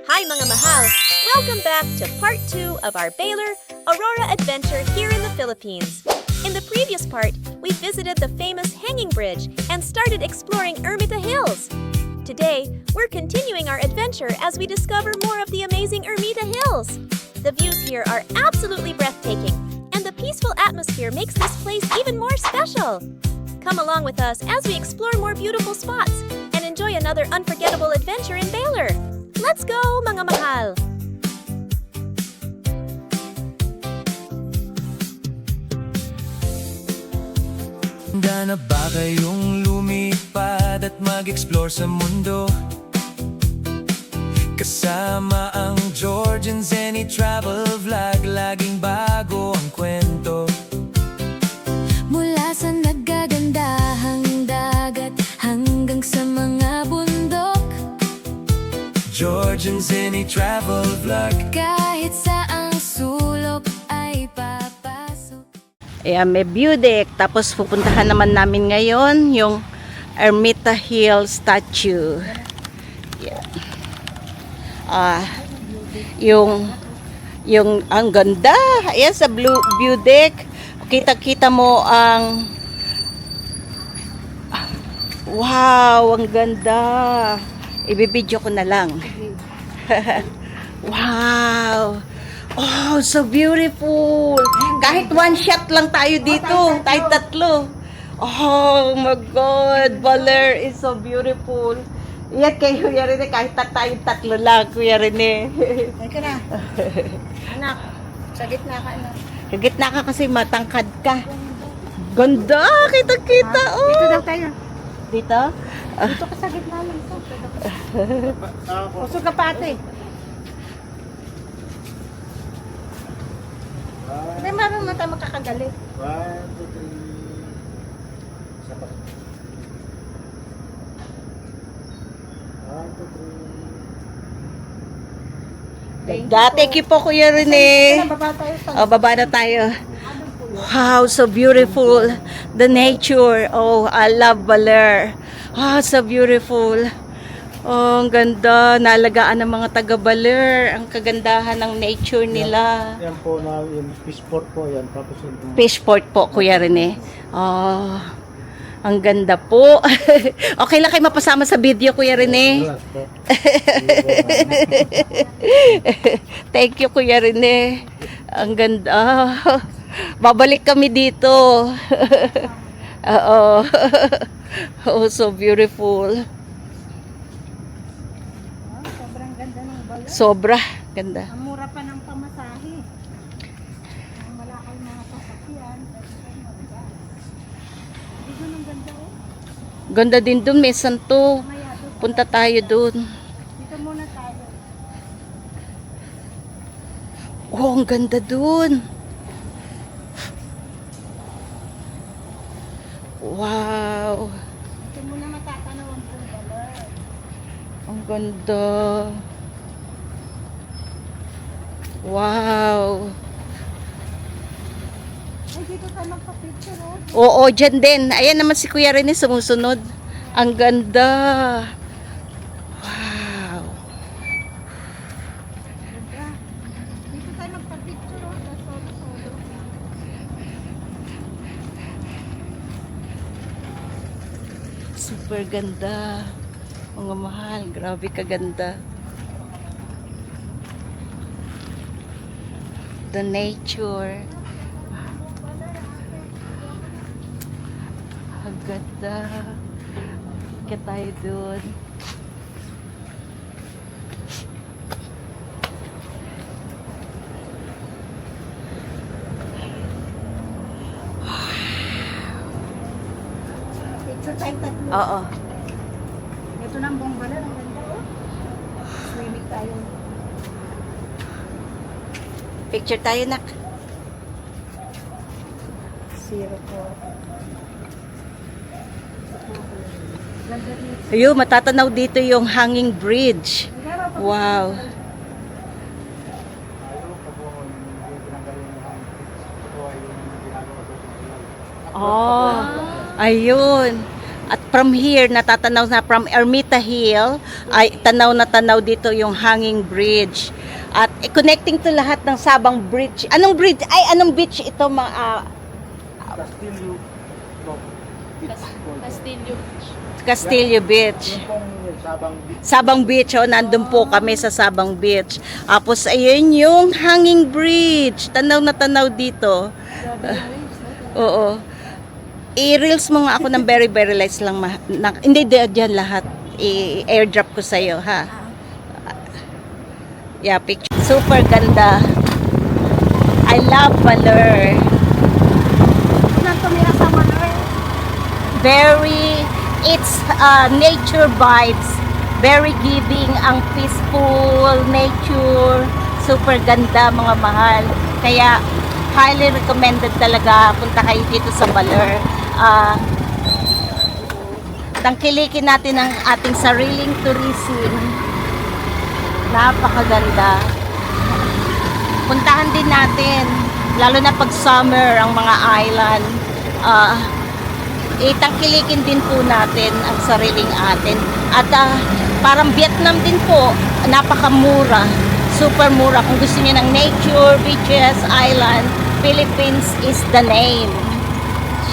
Hi mga mahal! Welcome back to part 2 of our Baylor Aurora adventure here in the Philippines. In the previous part, we visited the famous Hanging Bridge and started exploring Ermita Hills. Today, we're continuing our adventure as we discover more of the amazing Ermita Hills. The views here are absolutely breathtaking, and the peaceful atmosphere makes this place even more special. Come along with us as we explore more beautiful spots and enjoy another unforgettable adventure in Baylor. Let's go, mga mahal! Handa na ba kayong lumipad at mag-explore sa mundo? Kasama ang George and Zenny Travel Vlog, laging bago ang kwento. Mula sa nagagandahang dagat hanggang sa mga bundok, George and Zenny Travel Vlog. kahit saang sulok ay papasok. Ayan, may view deck. Tapos pupuntahan naman namin ngayon yung Ermita Hill statue. Yeah. Yung ang ganda. Ayan, sa blue view deck. Kita-kita mo ang wow, ang ganda. Ibibidyo ko na lang. Wow. Oh, so beautiful. Kahit one shot lang tayo dito. Tayo tatlo. Oh my God. Baler is so beautiful. Iyan kay Kuya Rene. Kahit tayo tatlo lang, Kuya Rene. Teka na. Anak, sa gitna ka, anak. Sa gitna ka kasi matangkad ka. Ganda. Kita-kita. Oh. Dito daw tayo. Dito? Dito ka sa gitna lang. Puso ka pa, ate. Hindi, marunong na tayo makakagalit. 1, 2, 3. Sapat. 1, 2, 3. Thank you po, Kuya Rene. Baba tayo sa... Oh, baba na tayo. Wow, so beautiful. The nature. Oh, I love Baler. Oh, so beautiful. Oh, ang ganda. Naalagaan ng mga taga Baler. Ang kagandahan ng nature nila. Yan po na yung fishport po yan. Tapos yung Fishport po, Kuya Rene. Oh, ang ganda po. Okay lang kayo mapasama sa video, Kuya Rene. glass po. Thank you, Kuya Rene. Ang ganda. Babalik kami dito. Oo. Oh, so beautiful. Sobrang ganda ng balon. Sobra. Ganda. Ang mura pa ng pamasahe. Ang wala kayong mga sasakyan. Dito ng ganda, oh. Ganda din dun. May santo. Maya, doon. Punta tayo dun. Dito muna tayo. Oh, ang ganda dun. Wow. Dito muna matatanaw ang balon. Ang ganda. Wow. Ay, dito tayo magpa-picture, oh. Oo, dyan din. Ayan naman si Kuya Rene sumusunod. Ang ganda. Wow. Ganda. Dito tayo magpa-picture, oh. Solo-solo. Super ganda. Mga mahal. Grabe kaganda. The nature. Ang ganda. Kaya tayo dun. Picture tayo tatlo. Oo. Ito na ang buong balon. Ang ganda, oh. Swimming tayo. Picture tayo, nak. Zero po. Ganda dito. Ayun, matatanaw dito yung hanging bridge. Wow. Oh, ayun. At from here, natatanaw na from Ermita Hill, ay tanaw na tanaw dito yung Hanging Bridge. At connecting to lahat ng Sabang Bridge. Anong bridge? Ay, anong beach ito? Castillo. No, Castillo Beach. Yung pong Sabang Beach. Sabang Beach, oh, nandun po kami sa Sabang Beach. Tapos, ayun yung Hanging Bridge. Tanaw na tanaw dito. Oo. I-reels mo nga ako ng very, very lights lang. Hindi dyan lahat. I-airdrop ko sa'yo, ha? Yeah, picture. Super ganda. I love Baler. Nang tumira sa Manor. Very, it's nature vibes. Very giving, ang peaceful nature. Super ganda, mga mahal. Kaya, highly recommended talaga punta kayo dito sa Baler. Tangkilikin natin ang ating sariling tourism. Napakaganda. Puntahan din natin, lalo na pag summer, ang mga island. Itangkilikin din po natin ang sariling atin. At parang Vietnam din po, napakamura. Super mura. Kung gusto niyo ng nature, beaches, island, Philippines is the name.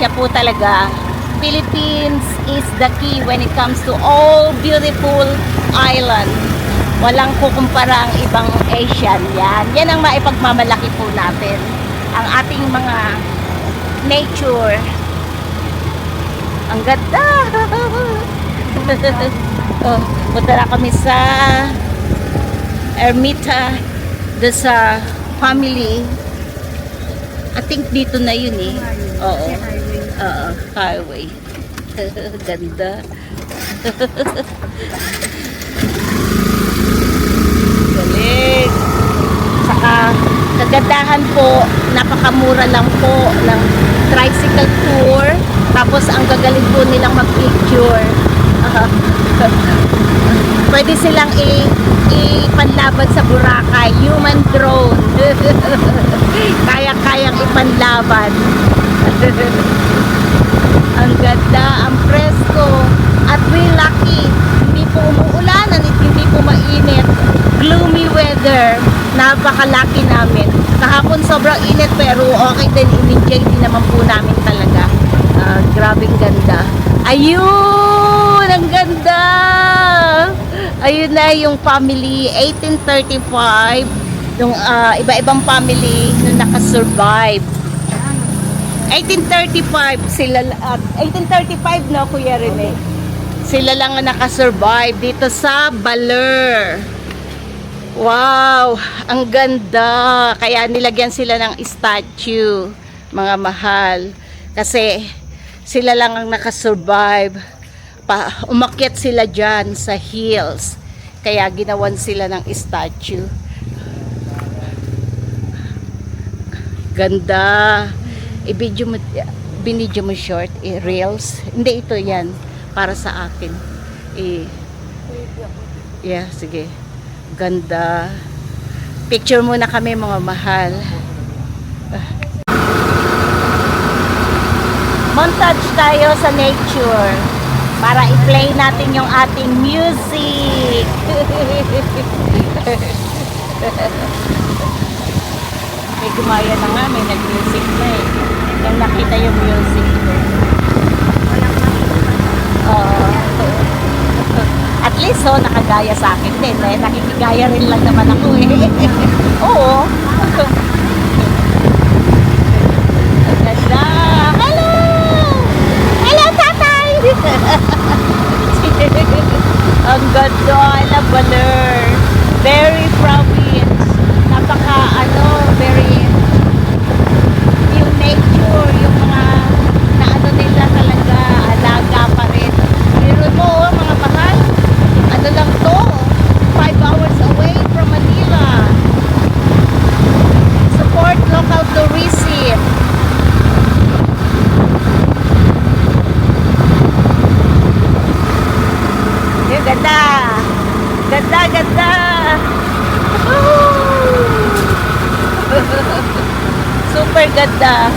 Siya po talaga. Philippines is the key when it comes to all beautiful island. Walang kukumpara ang ibang Asian. Yan ang maipagmamalaki po natin. Ang ating mga nature. Ang ganda! Oh, punta na kami sa Ermita, sa family. I think dito na yun eh. Oo. Oo, highway. Ganda. Galing. Saka, kagandahan po, napakamura lang po ng tricycle tour. Tapos, ang gagaling po nilang mag-picture. Pwede silang ipanlaban sa Boracay. Human drone. Kaya-kayang ipanlaban. Ang ganda, ang presko. At we're lucky. Hindi po umuulan at hindi po mainit. Gloomy weather. Napaka-lucky namin. Kahapon sobrang init pero okay din. In-enjoy din naman po namin talaga. Grabing ganda. Ayun! Ang ganda! Ayun na yung family 1835. Yung iba-ibang family na nakasurvive. 1835 sila 1835 no, Kuya Rene. Sila lang ang nakasurvive dito sa Baler. Wow, ang ganda. Kaya nilagyan sila ng statue, mga mahal. Kasi sila lang ang nakasurvive. Umakyat sila dyan sa hills. Kaya ginawan sila ng statue. Ganda. Binidyo mo short, reels. Hindi, ito yan. Para sa akin. Yeah, sige. Ganda. Picture muna kami, mga mahal. Montage tayo sa nature. Para i-play natin yung ating music. May gumaya na nga, may nag-music na eh. Yung nakita yung music ko. At least, oh, nakagaya sa akin din. Eh. Nakikigaya rin lang naman ako eh. Oo. Ganda. Hello! Hello, tatay! Ang ganda. I love Baler. Very province. Napaka, very yung nature, yung mga na nila talaga, alaga pa rin. Pero mo, mga mahal, lang to, 5 hours away from Manila. Support local tourism. Yung ganda. Ganda, ganda. Super ganda.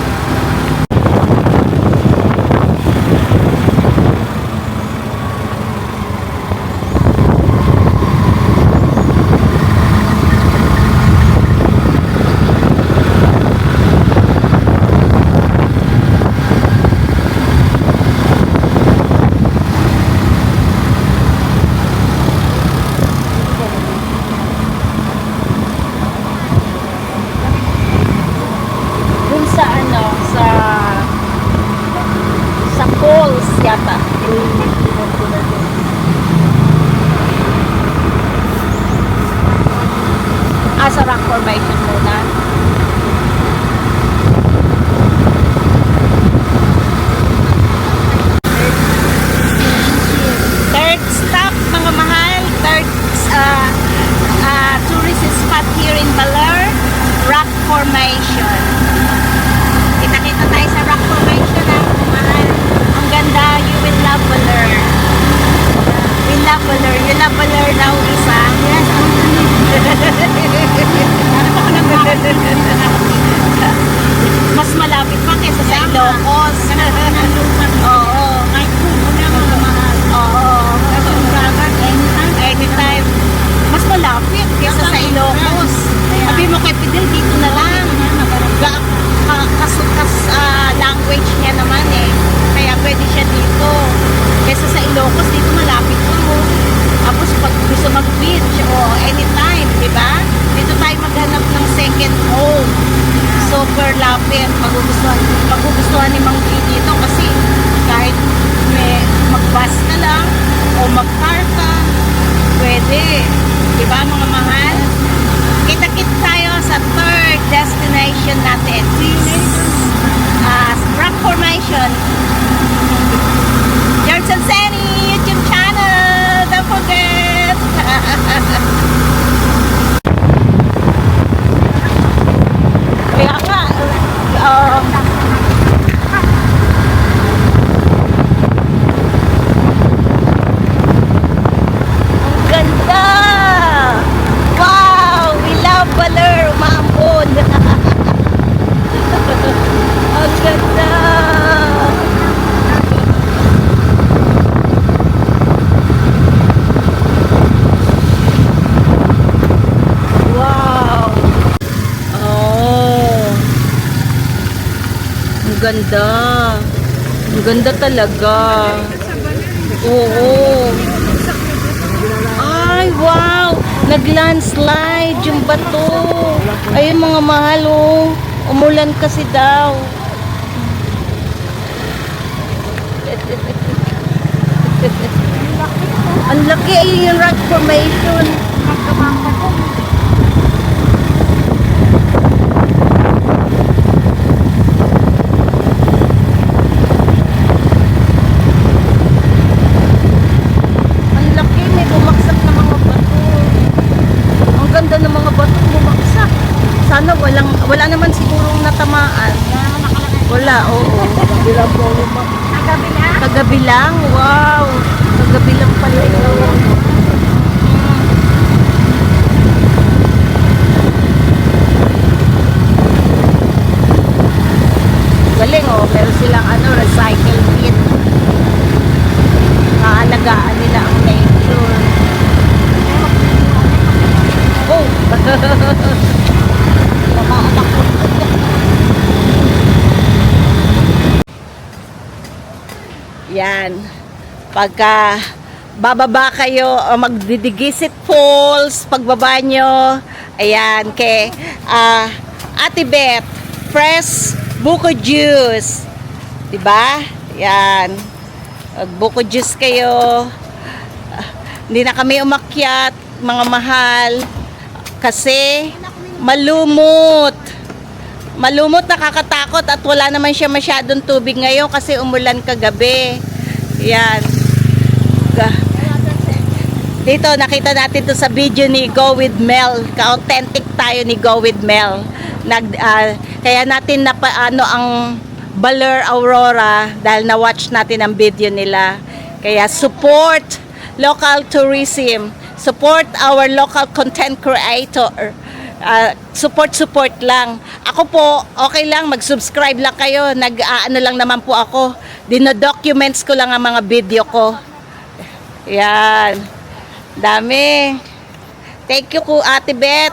Sa rock formation muna. Third stop, mga mahal. Third tourist spot here in Baler, rock formation. Kita-kita tayo sa rock formation, ha, mga mahal. Ang ganda, you will love Baler. We love Baler. You love Baler daw, isa. Yes, mas malapit pa kaysa sa Ilocos. Oo. Oo. Anytime. Mas malapit kaysa sa Ilocos. Sabi mo kay Fidel, dito na lang. Language niya naman eh. Kaya pwede siya dito. Kaysa sa Ilocos, dito malapit po. Tapos pag gusto mag-beach o anytime, di ba? Dito tayo maghanap ng second home. Super lapit. Magugustuhan ni Mang G dito kasi kahit may mag-bus ka lang o mag-car ka, pwede. Di ba mga mahal? Kita-kit tayo sa third destination natin. Rock formation. George Sanseni YouTube channel. Don't forget. Kaya nga, ang ganda. Wow, we love Baler, Umambon. Ang ganda. Wow. Oh. Ang ganda. Ang ganda talaga. Oo. Ay, wow. Nag-landslide yung bato. Ayun mga mahal, oh. Umulan kasi daw. Ang laki ay yung rock formation. Ang laki, may bumaksak na mga bato. Ang ganda ng mga bato bumaksak. Sana wala naman sigurong natamaan. Wala, oo. Kagabi lang? Wow. Kagabi lang pala yun. Galing, oh. Meron silang recycle bin. Naalagaan nila ang nature. Oh! Mamaanak ko. Yan. Pagka bababa kayo, magdidigisit falls, pagbaba nyo, ayan, kay Ate Beth, fresh buko juice. Diba? Yan. Buko juice kayo. Hindi na kami umakyat, mga mahal, kasi malumot. Malumot, nakakatakot at wala naman siya masyadong tubig ngayon kasi umulan kagabi. Yan. Dito, nakita natin to sa video ni Go With Mel. Ka-authentic tayo ni Go With Mel. Kaya natin ang Baler Aurora dahil na-watch natin ang video nila. Kaya support local tourism. Support our local content creator. Support lang. Ako po, okay lang, mag-subscribe lang kayo. Nag-ano lang naman po ako. Dino-documents ko lang ang mga video ko. Yan. Dami. Thank you ko, Ate Beth.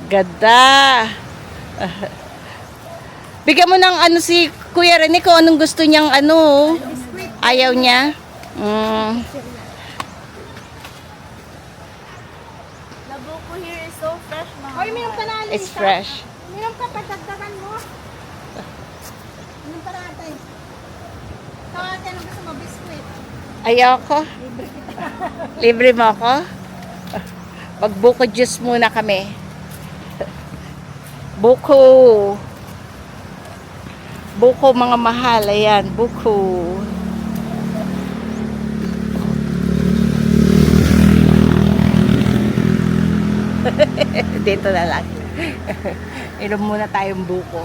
Ganda. Bigyan mo ng si Kuya Rene kung anong gusto niyang ayaw niya. Labuko here is so fresh, ma'am. Hoy, minum ka na, Alisa. It's fresh. Minum ka, pagdagdagan mo. Minum ka na, ate. Ikaw, ate, ano gusto mo? Biskuit. Ayoko. Libre mo ako? Magbuko juice muna kami. Buko. Buko mga mahal. Ayan, buko. Dito na lang. Inom muna tayong buko.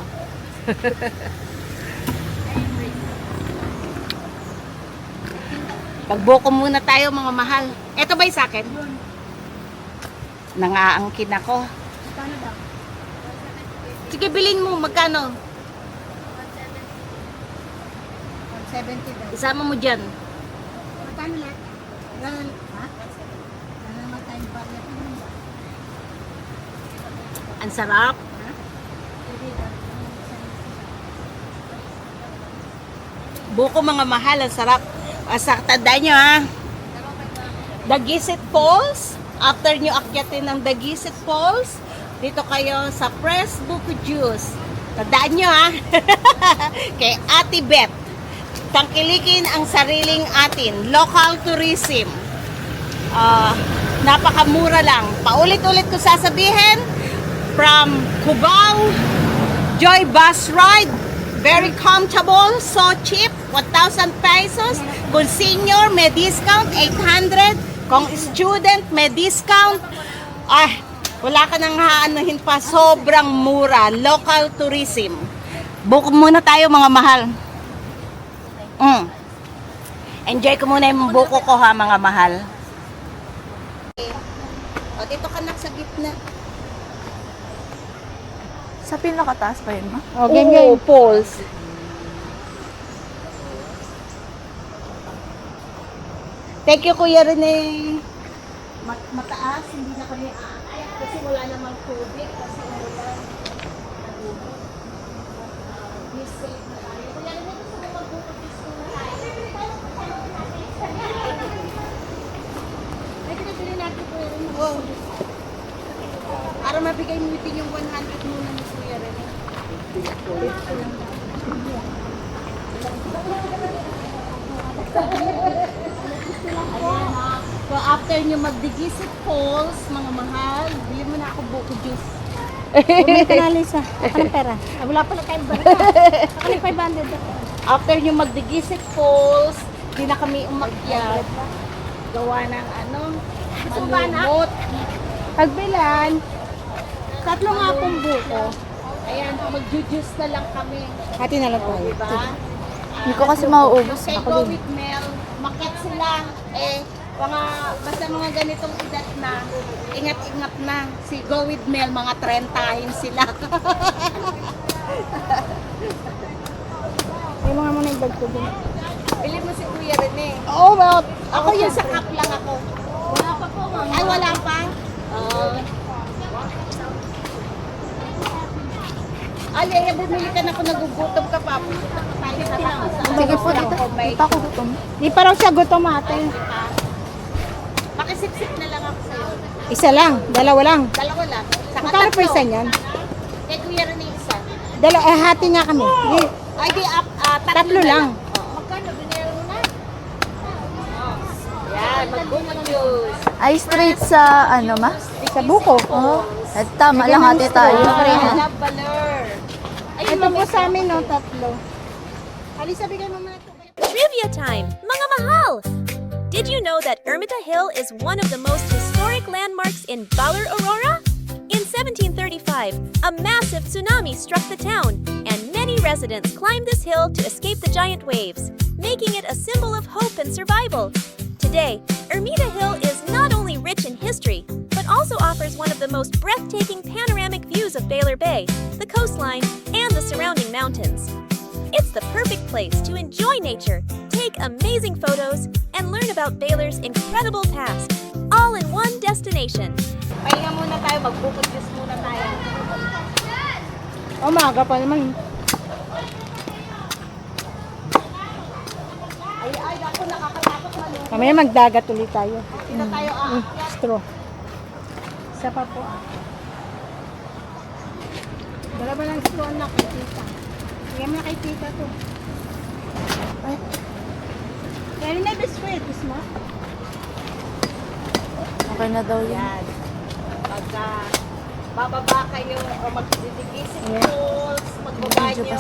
Magbuko muna tayo mga mahal. Ito ba yung sa akin? Nangaangkin ako. Magkano daw? Sige, bilhin mo. Magkano? 170 daw. Isama mo dyan. Magkano lahat? Ganun, ha? Ganun naman tayong bagay. Ang sarap. Buko mga mahal. Ang sarap. Tandaan nyo ha. Dagisit Falls. After nyo akyatin ng Dagisit Falls, dito kayo sa Press Buko Juice. Tandaan nyo ha. Kay Ate Beth. Tangkilikin ang sariling atin. Local tourism. Napakamura lang. Paulit-ulit ko sasabihin. From Cubao, Joy Bus Ride. Very comfortable, so cheap. 1,000 pesos. Kung senior, may discount. 800. Kung student, may discount. Wala ka nang haanuhin pa. Sobrang mura. Local tourism. Book muna tayo mga mahal. Enjoy ko muna yung buko ko ha mga mahal. O, dito ka na sa gitna. Sa pinakataas pa yun, ma? Oo, falls. Thank you, Kuya Rene. Mataas, hindi na kami aakyat kasi wala namang tubig kasi umulan. Be safe na tayo. Kuya Rene, gusto mo mag-bukod-is muna tayo? Ay, pinabili natin po yun. Oo. Para mabigay mo din yung 100 muna ni Kuya Rene. So after nyo magdigisit falls, mga mahal, bili mo na ako buko juice. Bumili ka na, Lisa. Anong pera? Wala pa na tayong balik. Ako na 500. After nyo magdigisit falls, di na kami umakyat. Gawa ng malumot. Pagbilan, 3 nga pong buko. Ayan, mag-juice na lang kami. Hati na lang tayo. Diba? Hindi ko kasi mauubos. Kay Go with Mel, makyat sila. Basta mga ganitong edad na, ingat-ingat na. Si Go with Mel, mga 30 sila. Yung mga muna yung bag ko din. Bili mo si Kuya Rene. Oo, well, Ako yung sa cup lang ako. wala pa po, ma'am. Ay, wala pa? Ay, bumili ka na kung nagugutom ka pa. Pupunta pa tayo sa taas. Sige po, dito. Dito ako gutom. Di pa raw siya gutom ate. Pakisip-sip na lang ako sa'yo. Isa lang, dalawa lang. Dalawa lang. Saka Magkano tatlo. po isa niyan? Kay Kuya Rene isa. Hati nga kami. Ay, di, tatlo, Tatlo na lang. Magkano? Binero mo na? Yan, mag-buko juice. Ay, straight sa, ano, ma? Sa buko. Oo. At tama lang ate tayo. Love baler. Ito po sa amin, no, 3. Alisa, bigay mo muna ito. Trivia time, mga mahal! Did you know that Ermita Hill is one of the most historic landmarks in Baler, Aurora? In 1735, a massive tsunami struck the town, and many residents climbed this hill to escape the giant waves, making it a symbol of hope and survival. Today, Ermita Hill is not only rich in history, but also offers one of the most breathtaking panoramic views of Baler Bay, the coastline, and the surrounding mountains. It's the perfect place to enjoy nature, take amazing photos, and learn about Baler's incredible past, all in one destination. Pahinga muna tayo, mag-buko juice muna tayo. Umaga pa naman. Ay, ako nakakatakot man. Mamaya magdagat ulit tayo. Hindi na tayo aakyat. Straw. Isa pa po. Dala ba ng straw na kay tita? Bigyan mo na kay tita to. Ay. Kaya na biskwit, mo? Okay na daw yan. Yan. Pagka bababa kayo o magdidigising pools, pagbaba nyo.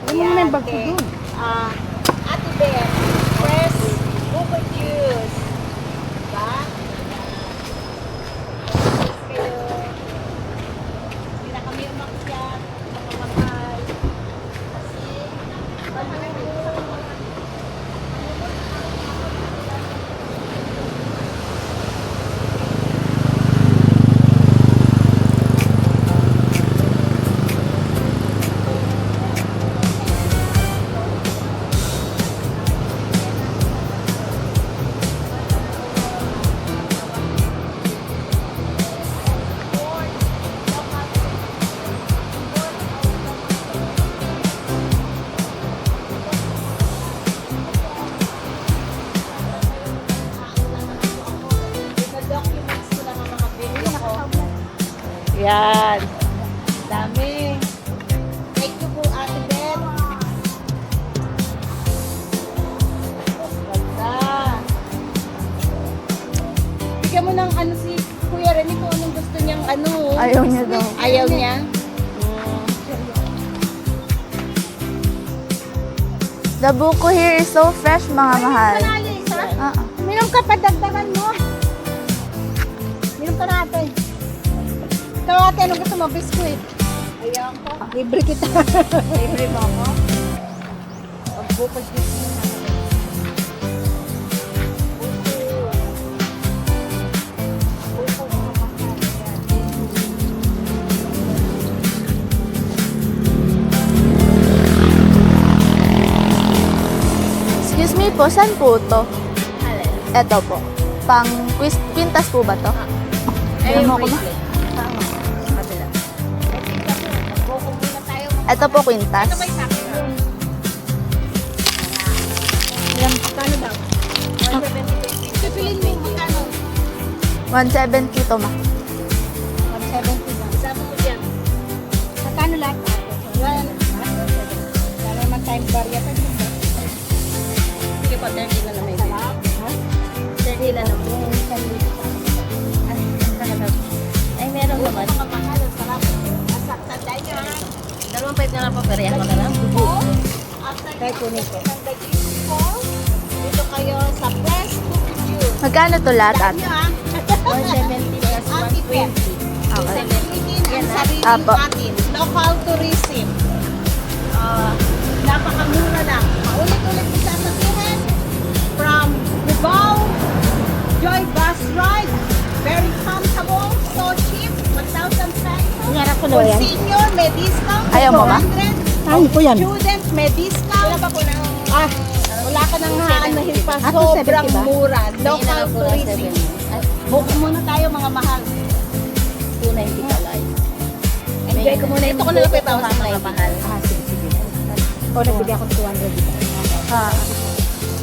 Ano naman yung bag ko doon? Ate Beth, fresh buko juice. Diba? Yes, kayo. Hindi na kami umakyat, mga mahal. Kasi, documents ko lang ang mga video ko. Yan. Dami. Thank you po, Ate Beth. Ganda. Bigyan mo ng ano si Kuya Rene kung anong gusto niyang ano. Ayaw niya daw. Ayaw niya? The buko here is so fresh, mga mahal. Ah, ah. Minom ka, padagdagan mo. Minom ka natin. Ikaw ate, anong gusto mo? Biskuit. Ayaw ko. Libre kita. Libre mo ako. Pag-bukod dito na natin. Excuse me po, saan po to? Eto po. Pang quintas po ba to? Ayun mo ko ba? Eto po quintas. Ito ba yung sakin mo? Kano daw? 170. Pipiliin mo magkano? 170 to ma. 170 lang. Sabi ko dyan. Magkano lahat? Wala naman tayong barya pa dito. Sige po, 30 na lang may bili. 30 lang naman. Ay, meron naman. Mga mahal, ang sarap. Asaktan tayo ha. 2.5 na lang po, pero ako na lang. Kaya kunin ko. Dito kayo sa Fresh Buko Juice. Magkano to lahat ate? Nyo ha. 170 plus 120. 270. Yan sarili Apo. natin. Local tourism. Napakamura lang. Paulit-ulit ko sasabihin. From Cubao, Joy Bus Ride. Very comfortable. So cheap. 1,000 pesos. Nangarap ko na For yan. senior, may discount. Ayaw mo ba? 400. Ay, ko yan. Student, may discount. Wala ba ko na? Wala ka nang haanahin pa. Ah, Sobrang 270 ba? mura. Local tourism. Book muna tayo mga mahal. 290 ka lang. Enjoy ko muna. Ito ko na lang pa mga mahal. Sige, sige. O, nagbili akong 200 dito. Ah,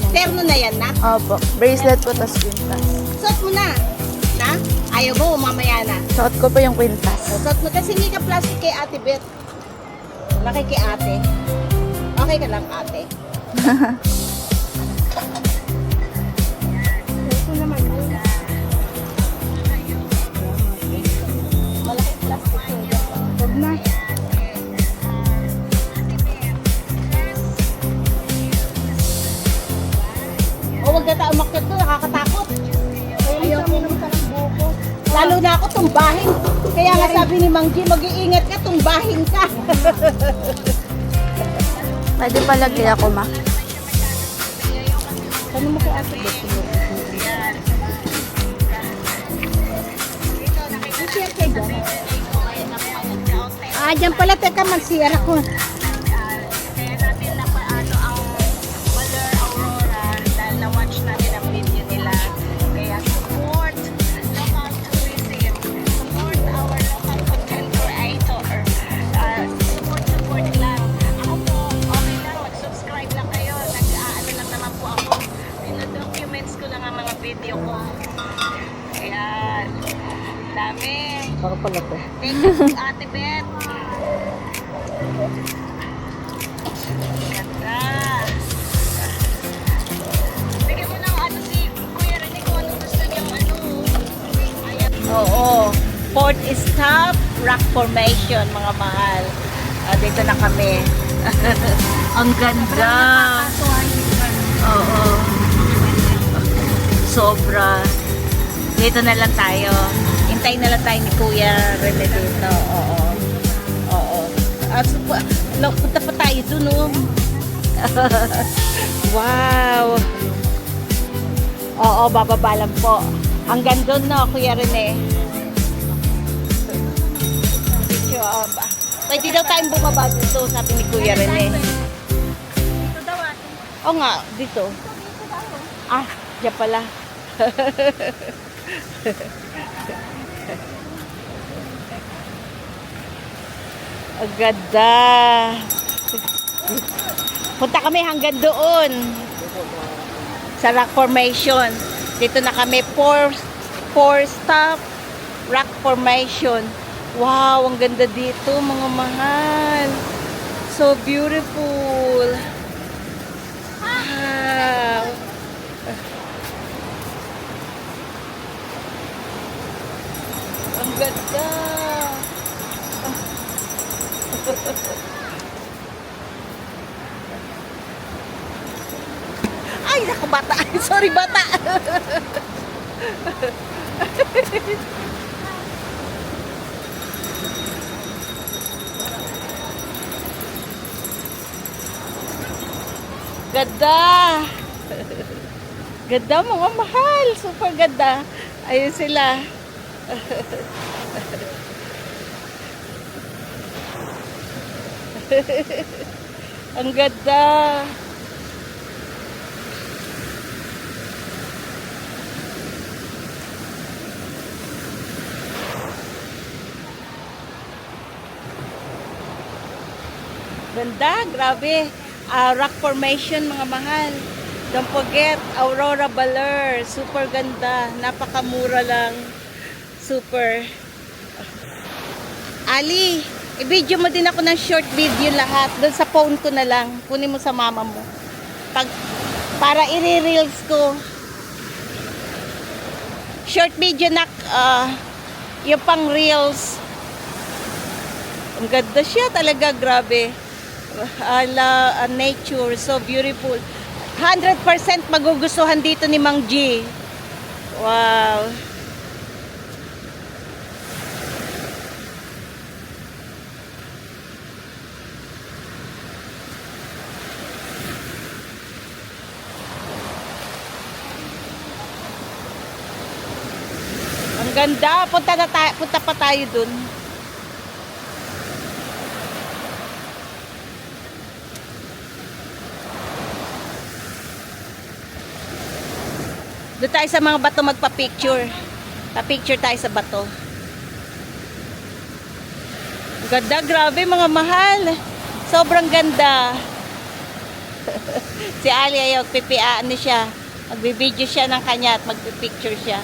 Terno na yan na. opo. Bracelet po tas quintas. Suot mo na. Na? Ayaw mo, mamaya na. Suot ko po yung quintas. Suot mo kasi hindi ka plastic kay Ate Beth. Laki kay ate. Okay ka lang ate. Ito naman. Malaki plastic ko. Huwag na. O wag na tayo umakyat to, nakakatakot. Ayaw ko naman ka ng buko. Lalo na ako tumbahin. Kaya nga sabi ni Mang G, mag-iingat ka, tumbahin ka. Pwede pala kaya ako ma. Ano mo kay ate Beth? I-share kayo dyan. Dyan pala. Teka, mag-share ako. Kaya natin na paano ang Baler Aurora dahil na-watch natin ang video nila. Kaya support local tourism. Support our local content creator. Support lang. Ako po, okay lang. Mag-subscribe lang kayo. Nag-ano lang naman po ako. Pino-documents ko lang ang mga video ko. Ayan. Dami. Baka pala to. Thank you, Ate Beth. Ganda. Bigyan mo ng ano si Kuya Rene kung ano gusto niyang ano. Ayan. Oo. Fourth stop, rock formation, mga mahal. Dito na kami. Ang ganda. Oo. Sobra. Dito na lang tayo. Hintay na lang tayo ni Kuya Rene dito. Oo. Oo. Punta pa tayo dun, oh. Wow. Oo, bababa lang po. Hanggang doon, no, Kuya Rene. Pwede daw tayong bumaba dito, sabi ni Kuya Rene. Dito daw ate. Oo nga, dito. Ah, diyan pala. Ang ganda. Punta kami hanggang doon. Sa rock formation. Dito na kami. Four stop rock formation. Wow, ang ganda dito, mga mahal. So beautiful. Wow. Ang ganda. Ay, naku, bata. Sorry, bata. Ganda. Ganda, mga mahal. Super ganda. Ayun sila. Ang ganda. Ganda, grabe. Rock formation, mga mahal. Don't forget, Aurora Baler. Super ganda. Napakamura lang. Super. Ali, i-video mo din ako ng short video lahat. Doon sa phone ko na lang. Kunin mo sa mama mo. Para i-reels ko. Short video na, yung pang reels. Ang ganda siya talaga, grabe. Nature, so beautiful. 100% magugustuhan dito ni Mang G. Wow. Ang ganda. Punta pa tayo dun. Doon tayo sa mga bato magpa-picture. Pa-picture tayo sa bato. Ganda, grabe mga mahal. Sobrang ganda. Si Ali ay ano siya. Magbibideo siya ng kanya at magpi-picture siya.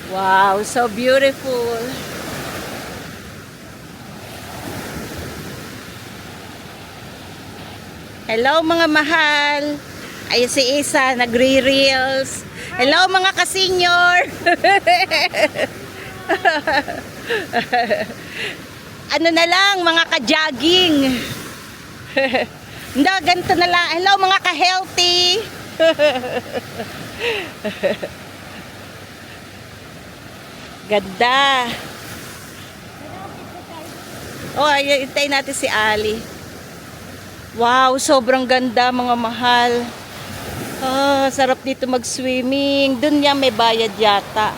Wow, so beautiful. Hello mga mahal. Ayun si Isa, nagre-reels. Hello mga ka-senior. Ano na lang, mga ka-jogging. Hindi, ganito na lang. Hello mga ka-healthy. Ganda. Oh, hintayin natin si Ali. Wow, sobrang ganda mga mahal. Sarap dito mag-swimming. Doon niya may bayad yata.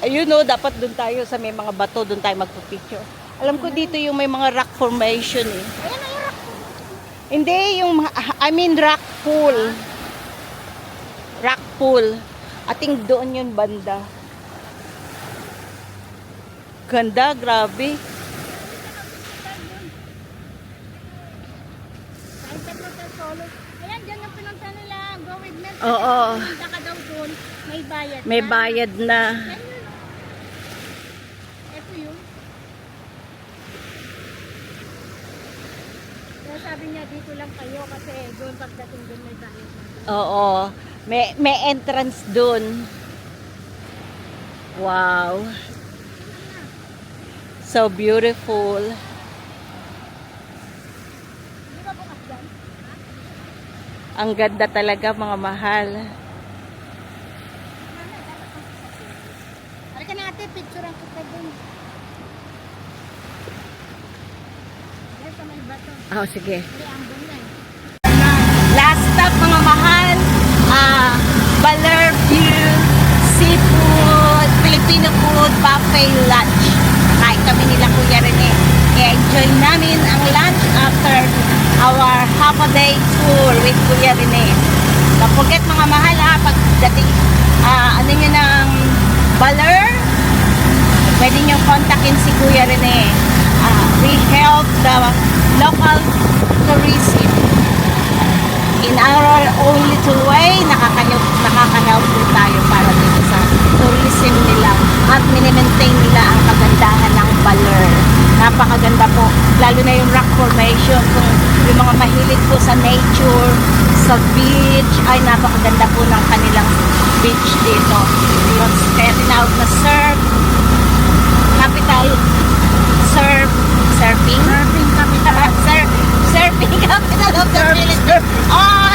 Ayun oh, dapat doon tayo sa may mga bato, doon tayo magpipicture. Alam ko dito yung may mga rock formation eh. Hindi, yung rock pool. Rock pool. Ating doon yun banda. Ganda, grabe. Ayan, dyan ang pinunta nila. Go with me. Oo. Punta ka daw doon. May bayad. May bayad na. sabi niya dito lang kayo kasi doon pagdating doon may bayad na. Oo. May entrance dun. Wow. So beautiful. Di ba bukas dyan? Ang ganda talaga, mga mahal. Halika na ate, picture ang kita doon. Yes, sa may bato. Oh, sige. Hindi, ang doon na eh. Last stop, mga mahal. Baler View Seafood Filipino Food Buffet Lunch. Kain kami nila Kuya Rene. I-enjoy namin ang lunch after our half a day tour with Kuya Rene. Don't forget, mga mahal, pagdating ano nyo ng Baler, pwede nyo kontakin si Kuya Rene. We help the local tourism. In our own little way, nakaka-help po tayo para dito sa tourism nila at minimaintain nila ang kagandahan ng Baler. Napakaganda po, lalo na yung rock formation. Kung yung mga mahilig po sa nature, sa beach, ay napakaganda po ng kanilang beach dito. Yung tinawag na surf, capital, surfing capital, surfing capital of the Philippines. Oh,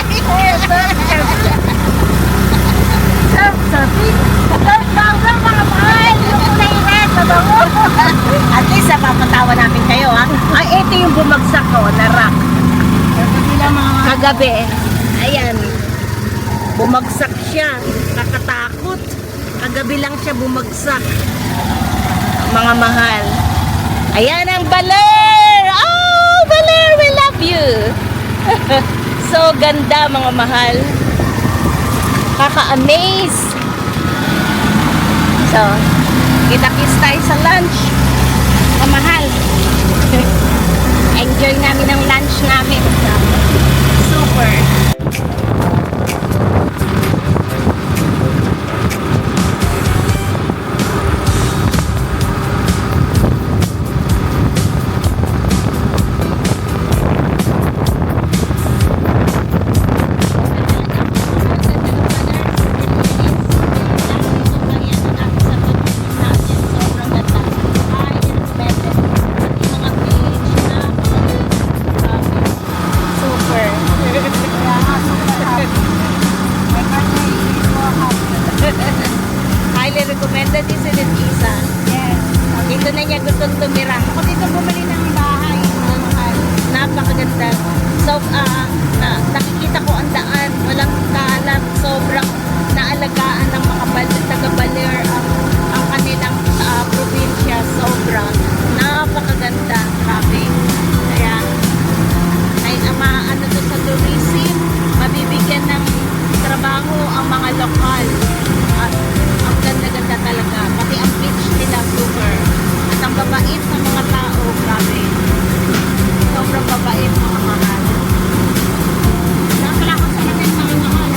surfing. Surf mga mahal. Yung kulay red, mabango. At least, napapatawa namin kayo, ha? Ay, ito yung bumagsak ko na rock. Kagabi. Ayan. Bumagsak siya. Kakatakot. Kagabi lang siya bumagsak. Mga mahal. Ayan ang Baler! Oh, Baler, we love you! So ganda, mga mahal. Kaka-amaze. So, kita-kits tayo sa lunch. Mga mahal. Enjoy namin ang lunch namin. Super. Highly recommended, isn't it, Isa? Yes. Dito na niya gustong tumira. Ako dito bumili ng bahay. Napakaganda. So, nakikita ko ang daan. Walang kalat. Sobrang naalagaan ng mga taga-Baler ang kanilang probinsya. Sobrang napakaganda. Grabe. Kaya, kahit ano to sa tourism, mabibigyan ng trabaho ang mga lokal. At ang ganda-ganda talaga. Pati ang beach nila, super. At ang babait ng mga tao, grabe. Sobrang babait, mga mahal. Nakala ko sa atin mga mahal.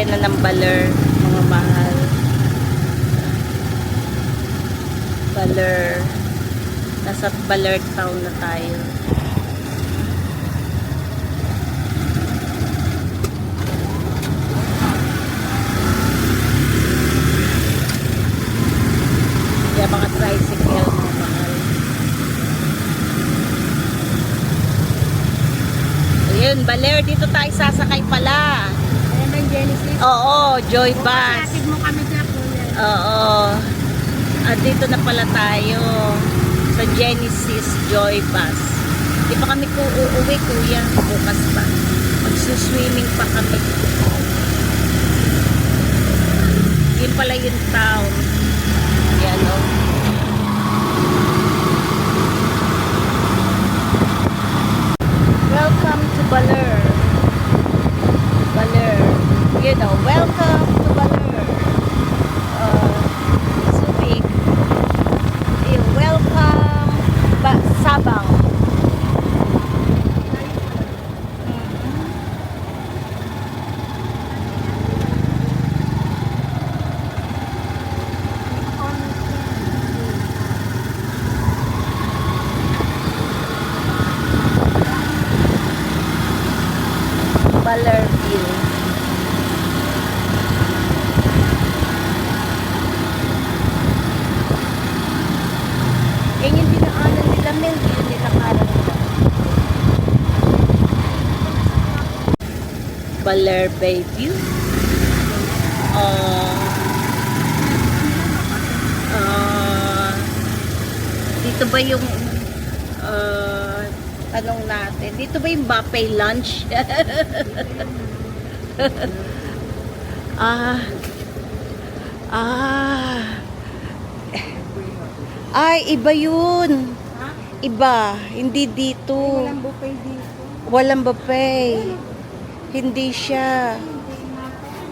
na ng Baler, mga mahal. Baler. Nasa Baler town na tayo. Kaya mga tricycle, mga mahal. Ayun, Baler, dito tayo sasakay pala. Ayan ba yung Genesis? Oo, Joy Bus. Atid mo kami dyan, kuya. Oo. At dito na pala tayo sa Genesis Joy Bus. Di pa kami uuwi, kuya. Bukas pa. Magsuswimming pa kami. Yun pala yung town. Yan, o. Welcome to Baler. Baler. You know, welcome to Baler. Subic. Welcome Sabang. Baler View. Yan yung dinaanan nila, Mel. Yun nila karang. Baler Bay View. Dito ba yung tanong natin? Dito ba yung buffet lunch? Ay, iba yun. Iba. Hindi dito. Walang buffet dito. Walang buffet. Hindi siya.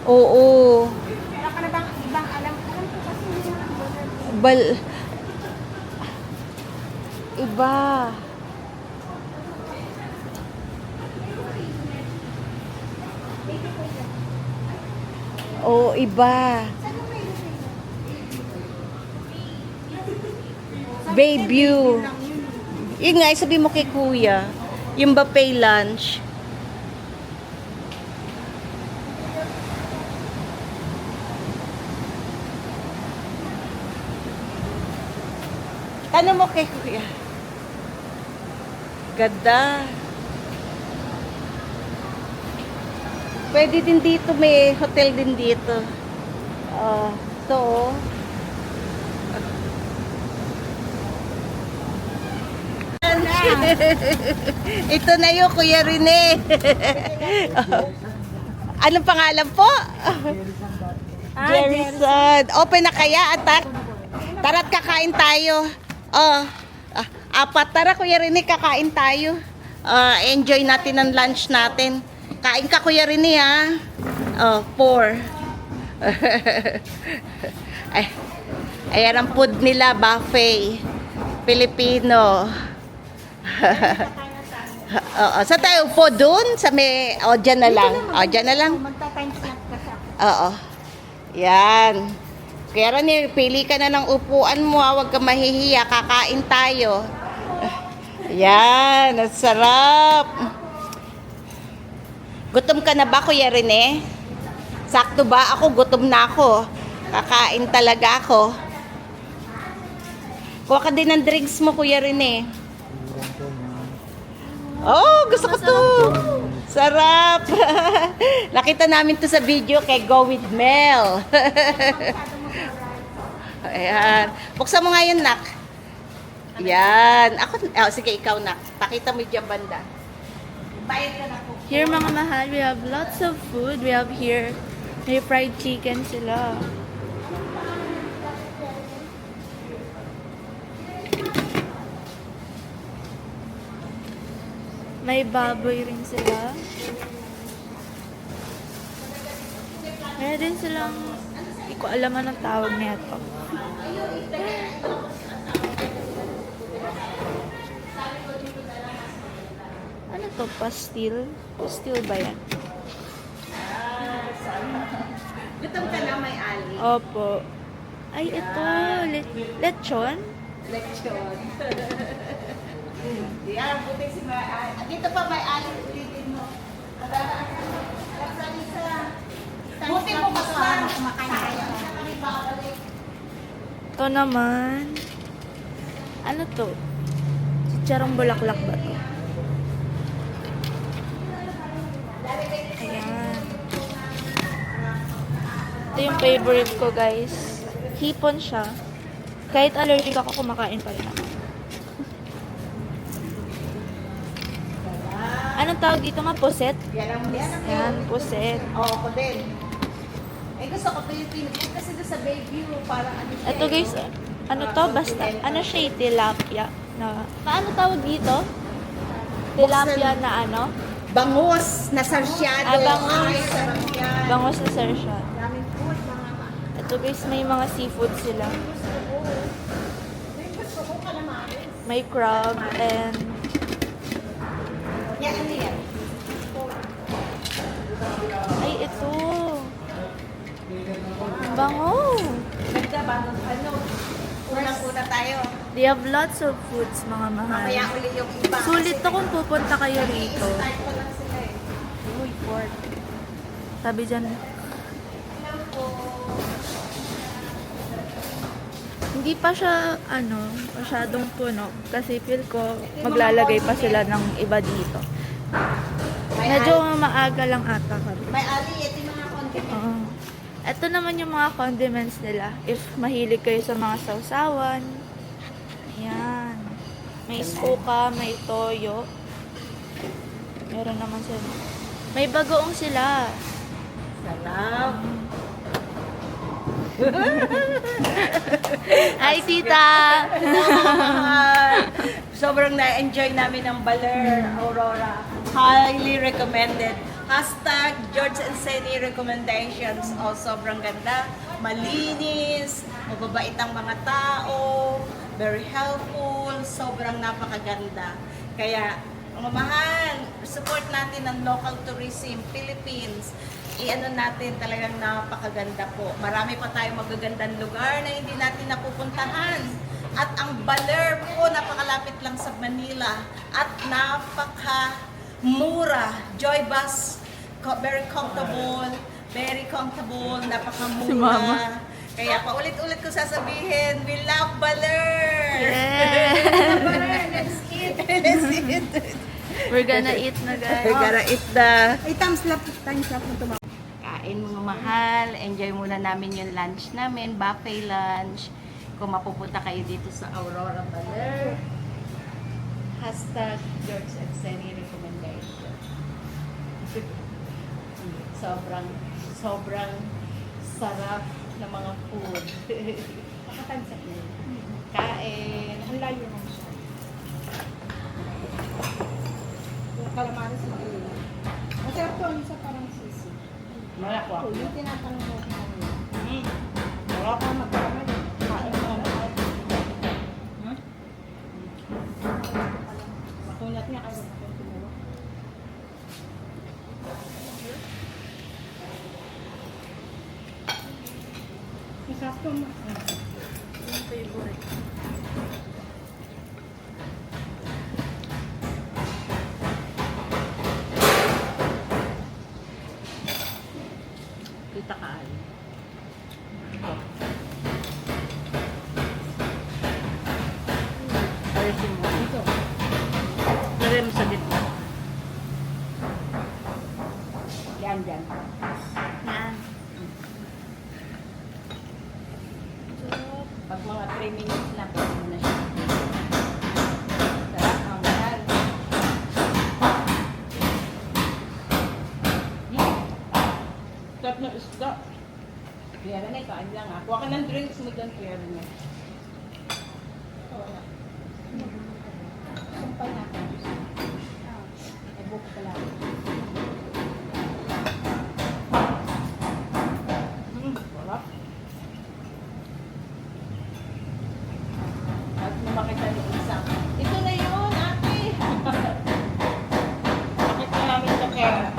Oo. Wala ka na bang ibang alam? Alam ko kasi hindi na ang Iba. Oo, iba. Bayview. Yun nga, sabi mo kay kuya, yung buffet lunch. Ano mo kay kuya? Ganda. Pwede din dito, may hotel din dito. So, ito na yun, Kuya Rene. Anong pangalan po? Jerryson. Open na kaya, atak? Tara't kakain tayo. Apat. Tara, Kuya Rene, kakain tayo. Enjoy natin ang lunch natin. Kain ka, Kuya Rene, ha? 4. Ayan ang food nila, buffet. Filipino. Sa tayo po dun? Sa may, dyan na lang. Dyan na lang. Magta-time snap ka sa Oo. Yan. Kaya Rene, pili ka na ng upuan mo, huwag ka mahihiya, kakain tayo. Yan, ang sarap. Gutom ka na ba, Kuya Rene? Sakto ba? Ako, gutom na ako. Kakain talaga ako. Kuha ka din ng drinks mo, Kuya Rene. Oh, gusto ko to. Sarap. Nakita namin to sa video kay Go With Mel. Ayan. Buksan mo nga yun, Nak. Yan. Sige, ikaw, Nak. Pakita mo dyan banda. Bayad ka na po. Here mga mahal, we have lots of food. We have here, may fried chicken sila. May baboy rin sila. Meron din silang, hindi ko alam anong tawag nito. Ano to? Pastil? Pastil ba yan? Gutom ka na, may ali. Opo. Ay, ito. Lechon? Lechon. Yan, buti si may ali. Dito pa may ali, ulitin mo. Buti mo pa kumakain kayo. Kami babalik. Ito naman. Ano to? Chicharong bulaklak ba to? Ayan. Ito yung favorite ko, guys. Hipon siya. Kahit allergic ako, kumakain pa rin ako. Anong tawag dito nga? Puset? Yan ang Yan, puset. Oo, ako din. Eh, gusto ko Pilipino. Kasi doon sa Bayview, parang ano siya. Ito guys, ano to? Basta, ano siya eh, tilapia. Na, paano tawag dito? Tilapia na ano? Bangus na sarsyado. Ah, bangus. Ay, sarap yan. Bangos na sir siya. Daming food, mga Ito guys, may mga seafood sila. gusto ko kalamares. May crab and Yan, ano yan? ay ito. Ang bango. Ganda ba? Ano? Unang-una tayo. They have lots of foods, mga mahal. Mamaya ulit yung iba. Sulit to kung pupunta kayo rito. Start ko lang sila eh. Uy, pork. Sabi dyan, hindi pa siya, masyadong puno. Kasi feel ko, maglalagay pa sila ng iba dito. Medyo maaga lang ata kami. May ali, ito yung mga condiments. Oo. Ito naman yung mga condiments nila. If mahilig kayo sa mga sausawan. Ayan. May suka, may toyo. Meron naman sila. May bagoong sila. Sarap. Hi, tita! Sobrang na-enjoy namin ang Baler, Aurora. Highly recommended. Hashtag George and Seni recommendations. Oh, sobrang ganda. Malinis. Mababait ang mga tao. Very helpful. Sobrang napakaganda. Kaya, mga mahal, support natin ang local tourism, Philippines. I-ano natin talagang napakaganda po. Marami pa tayong magagandang lugar na hindi natin napupuntahan. At ang Baler po, napakalapit lang sa Manila. At napakamura. Joy bus, very comfortable, napakamura. Si Mama. Kaya paulit-ulit ko sasabihin, we love Baler! Yeah! Let's eat! Let's eat! We're gonna eat na, guys. We're gonna eat the... Ay, thumbs up na tumawag. Kain mga mahal, enjoy muna namin yung lunch namin, buffet lunch. Kung mapupunta kayo dito sa Aurora Baler, hashtag George and Seni recommendation. Sobrang sarap ng mga food. Nakatansap na yun. Kain. Ang layo mo siya. Yung calamares mo yun. Masarap to, yung sa parang sisi. Malakwa. So, yung tinatanong mo kung ano yun. Sarap. Baka magkakamay. Kain mo na. Makunat niya kasi akong tumuwa. Masarap to. Yung favorite. Kita ka ay. Ayusin mo. Ito. Lagay mo sa gitna. Yan, dyan. Yan. Pag mga 3 minutes lang, pwede mo na siya. Sarap, ang mahal. Sarap na isda. Kaya na, kain lang ha. Kuha ka ng drinks mo doon, kaya na. Wala. Sumpay na ako. Ay, buko pala. Sarap. At lumakita ni isa. Ito na yun, ate! Nakita namin sa kaya.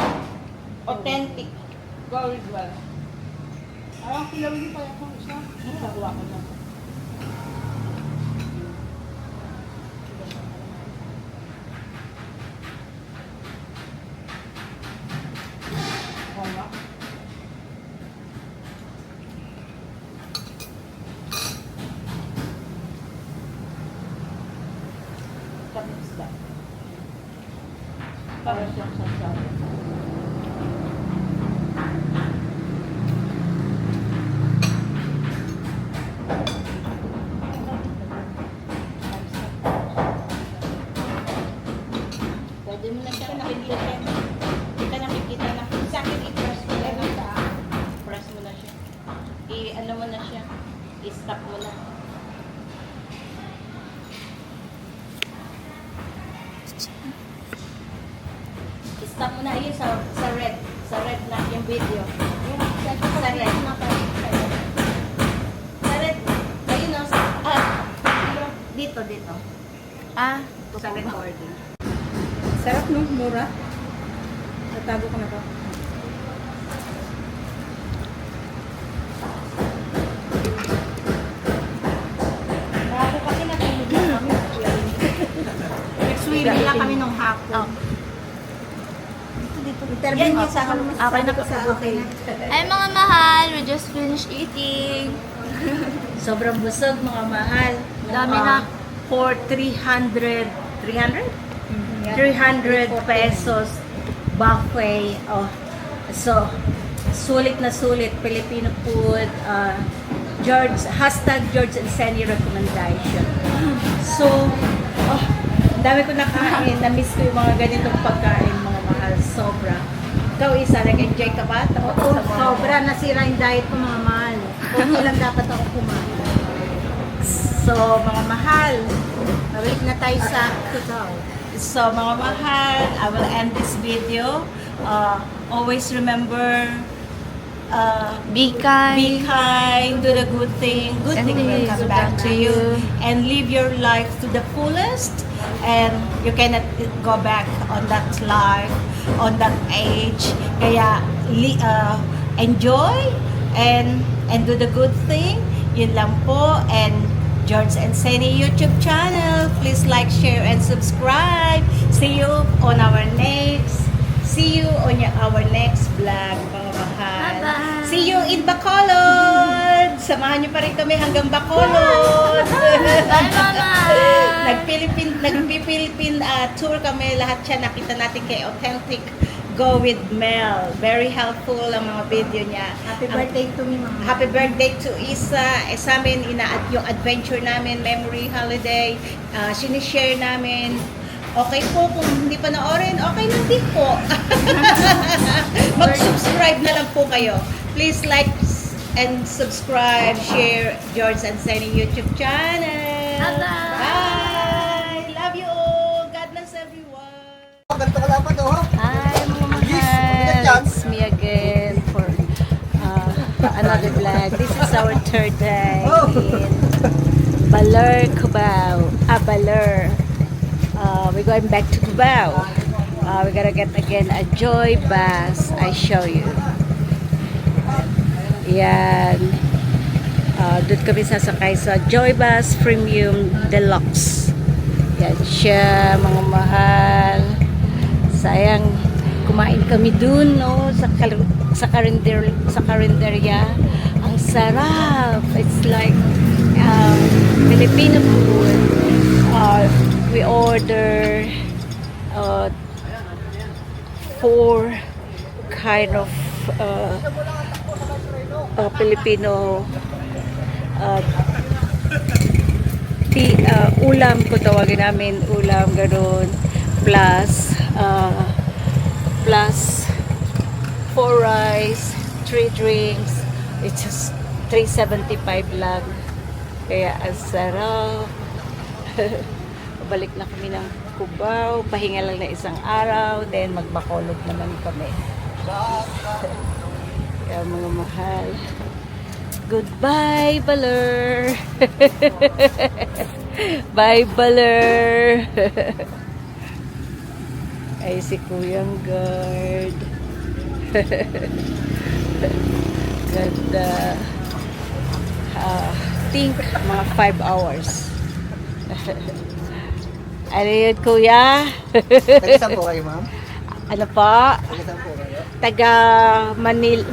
Authentic. Gold well. Ang kilawin pa yung isa. Nagawa ko na. Para siyang sasabi. Pwede mo na siya nakikita. Kita nakikita na. Sa akin, i-press mo na siya. Press mo na siya. I-ano mo na siya. I-stop mo na. I-stop mo na. Ayun sa red. Sa red na yung video. Sa red. Sa red. Ayun o. Dito. Ah, Sa recording. Sarap no? Mura. Natago ko na to. Bago kasi natulog na kami. Nag-swimming lang kami nung hapon. Yan yung sa okay na po. okay na. Ay mga mahal, we just finished eating. Sobrang busog mga mahal. Dami na. For 300 pesos buffet. Oh. So, sulit na sulit. Filipino food. George and Senny recommendation. So, ang dami ko nakain. Na-miss ko yung mga ganitong pagkain, mga mahal. Sobra. Ikaw isa, nag-enjoy ka ba? Oo, sobra. Nasira yung diet ko mga mahal. Kung ilang dapat ako kumain. So, mga mahal. Balik na tayo sa ikaw. So, mga mahal, I will end this video. Always remember, Be be kind. kind, do the good thing will things come will back come to to you. you. And live your life to the fullest. And you cannot go back on that life, on that age. Kaya, enjoy and do the good thing. Yun lang po. And George and Senny YouTube channel. Please like, share, and subscribe. See you on our next vlog, mga mahal. Bye-bye. See you in Bacolod. Samahan niyo pa rin kami hanggang Bacolod. Bye mama. Nag-Philippine tour kami. Lahat siya nakita natin kay Authentic Go with Mel. Very helpful ang mga video niya. Happy birthday to me, mama. Happy birthday to Isa. Sa amin, yung adventure namin, memory holiday, sinishare namin. Okay po, kung hindi pa na-orin, okay lang din po. Mag-subscribe na lang po kayo. Please like and subscribe, share George and Senny YouTube channel. Bye-bye. Bye! Love you all. God bless everyone. Ganito ka dapat, oh. Hi, mga mahal. It's me again for another vlog. This is our third day in Baler, Cubao. Baler. We're going back to Cubao. We're gonna get again a Joy Bus. I show you. Yan. Doon kami sasakay sa Joy Bus Premium Deluxe. Yan siya, mga mahal. Sayang, kumain kami dun, no, sa karinderya. Ang sarap. It's like Filipino food. We order 4 kind of Filipino ulam ko tawagin namin, ulam gano'n, plus 4 rice, 3 drinks. It's just 375 lang, kaya ang sarap. Balik na kami ng Cubao, pahinga lang na isang araw, then magbacolod naman kami. Kaya mga mahal, goodbye Baler. Bye Baler. Ay si Kuyang Guard. Ganda. Think mga 5 hours. Ano yun, kuya? Taga-saan po kayo, ma'am? Ano po? Taga-saan po kayo? Taga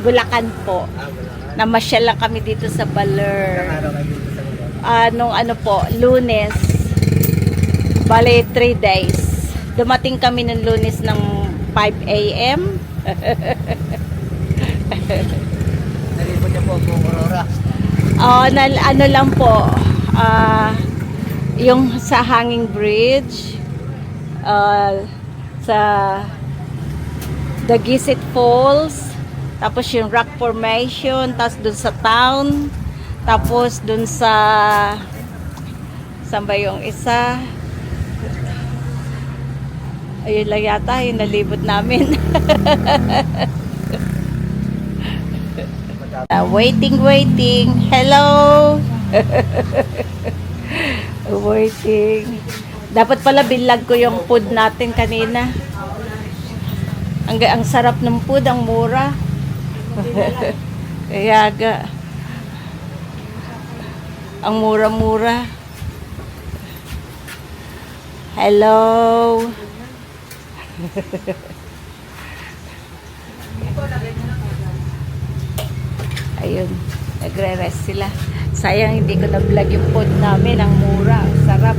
Bulacan po. Namasyal lang kami dito sa Baler. Araw kayo dito sa Baler. Nung ano po, Lunes. Bale, 3 days. Dumating kami ng Lunes ng 5 a.m. Nalipot niyo po kung Aurora. Ano lang po, yung sa hanging bridge, sa Daguisit Falls, tapos yung rock formation, tapos dun sa town, tapos dun sa saan ba yung isa? Ayun lang yata yung nalibot namin. Waiting. Hello. Waiting. Dapat pala binlag ko yung food natin kanina. Ang sarap ng food, ang mura. Kaya ga. Ang mura-mura. Hello. Ayun, nagre-rest sila. Sayang hindi ko na-vlog yung food namin. Ang mura, ang sarap.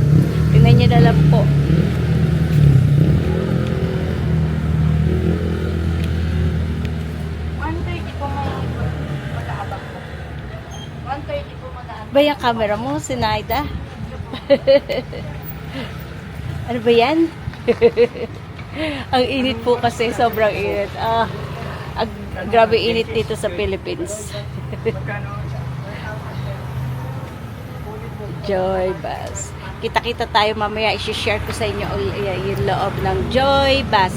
Tingnan nyo na lang po. Ba yung camera mo, Sinaida? Ano ba yan? Ang init po kasi, sobrang init. Grabe init dito sa Philippines. Joy Bus. Kita-kita tayo mamaya. I-share ko sa inyo yung loob ng Joy Bus.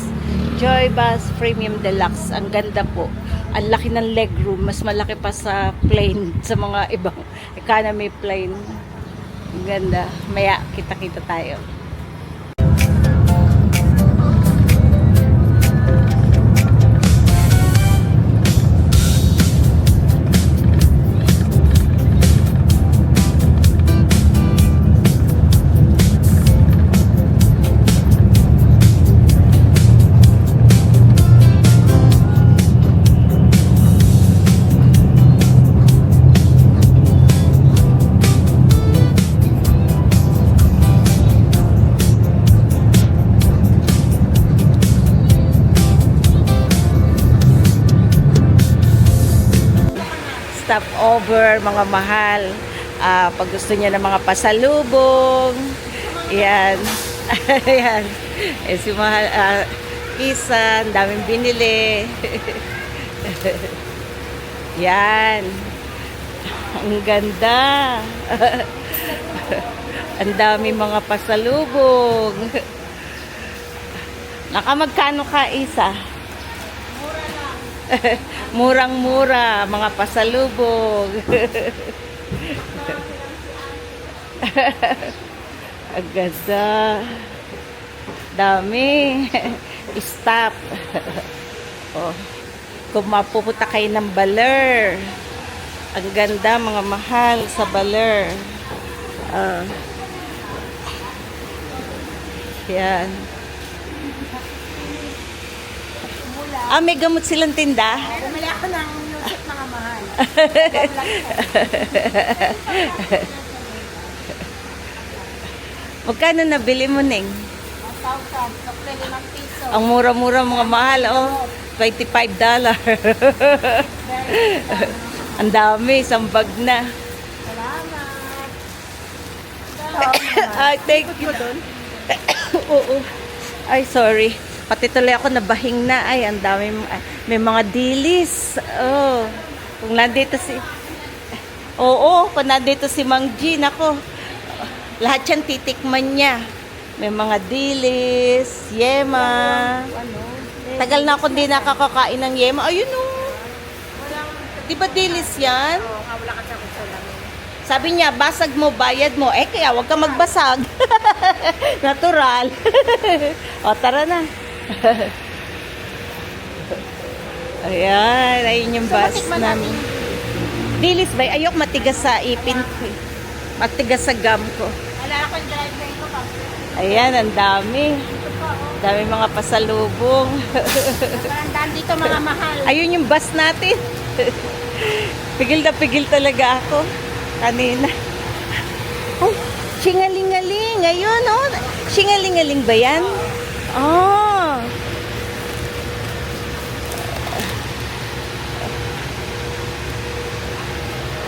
Joy Bus Premium Deluxe. Ang ganda po. Ang laki ng legroom. Mas malaki pa sa plane. Sa mga ibang economy plane. Ang ganda. Maya, kita-kita tayo. Stop over, mga mahal. Pag gusto niya ng mga pasalubong, yan. Ayan. Si mahal, Kisa, ang daming binili. Yan. Ang ganda. Ang dami mga pasalubong. Nakamagkano ka, Isa? Murang-mura, mga pasalubog. Ang ganda. Dami. Stop. Oh. Kung mapupunta kayo ng Baler. Ang ganda, mga mahal sa Baler. Yan. May gamot silang tinda? Bumili ako ng music mga mahal. Magkano nabili mo, Ning? 1,000. Kapre 5 piso. Ang mura-mura, mga mahal, oh. $25. Ang dami, isang bag na. Salamat. Ay, thank you. Oo. Ay, sorry. Pati tuloy ako nabahing na. Ay, ang dami. May mga dilis. Oh. Kung nandito si... Oo, kung nandito si Mang Jean, ako. Lahat yan titikman niya. May mga dilis, yema. Tagal na ako hindi nakakakain ng yema. Ayun o. Di ba dilis yan? Sabi niya, basag mo, bayad mo. Kaya wag ka magbasag. Natural. O, tara na. Ayan, ayun yung bus namin. Dilis ba? Ayok matigas sa ipin ko. Matigas sa gum ko. Wala akong driveway ko pa. Ayan, ang dami. Dami mga pasalubong. Parang dito mga mahal. Ayun yung bus natin. Pigil na pigil talaga ako. Kanina. Oh, singalingaling. Ayun, oh. Singalingaling ba yan? Oh.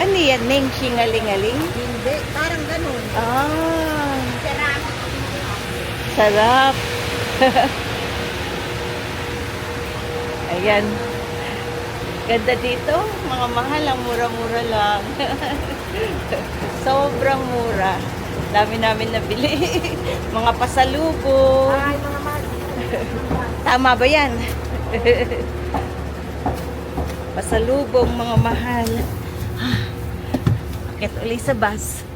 Ano yan, Neng? Singalingaling? Hindi, parang ganun. Ah. Ceramic. Sarap. Ayan. Ganda dito. Mga mahal, ang mura-mura lang. Sobrang mura. Dami namin nabili. Mga pasalubong. Ay, mga mahal. Tama ba yan? Pasalubong, mga mahal. Akit uli sa bus.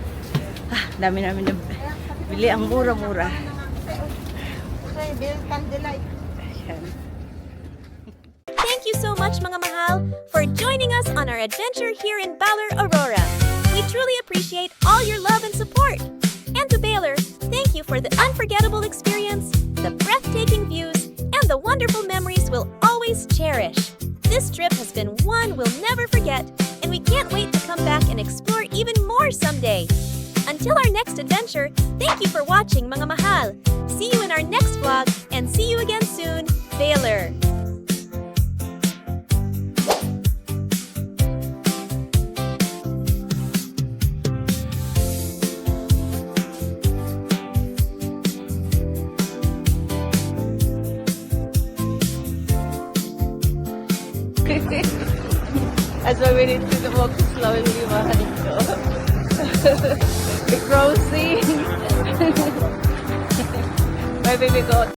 Dami namin nabili. Ang mura-mura. Okay, Bill Candlelight. Ayan. Thank you so much, mga mahal, for joining us on our adventure here in Baler, Aurora. We truly appreciate all your love and support. And to Baler, thank you for the unforgettable experience, the breathtaking views, and the wonderful memories we'll always cherish. This trip has been one we'll never forget, and we can't wait to come back and explore even more someday. Until our next adventure, thank you for watching, mga mahal. See you in our next vlog, and see you again soon, Baler. That's why we need to walk slowly, mahal ko. We're crossing. My baby got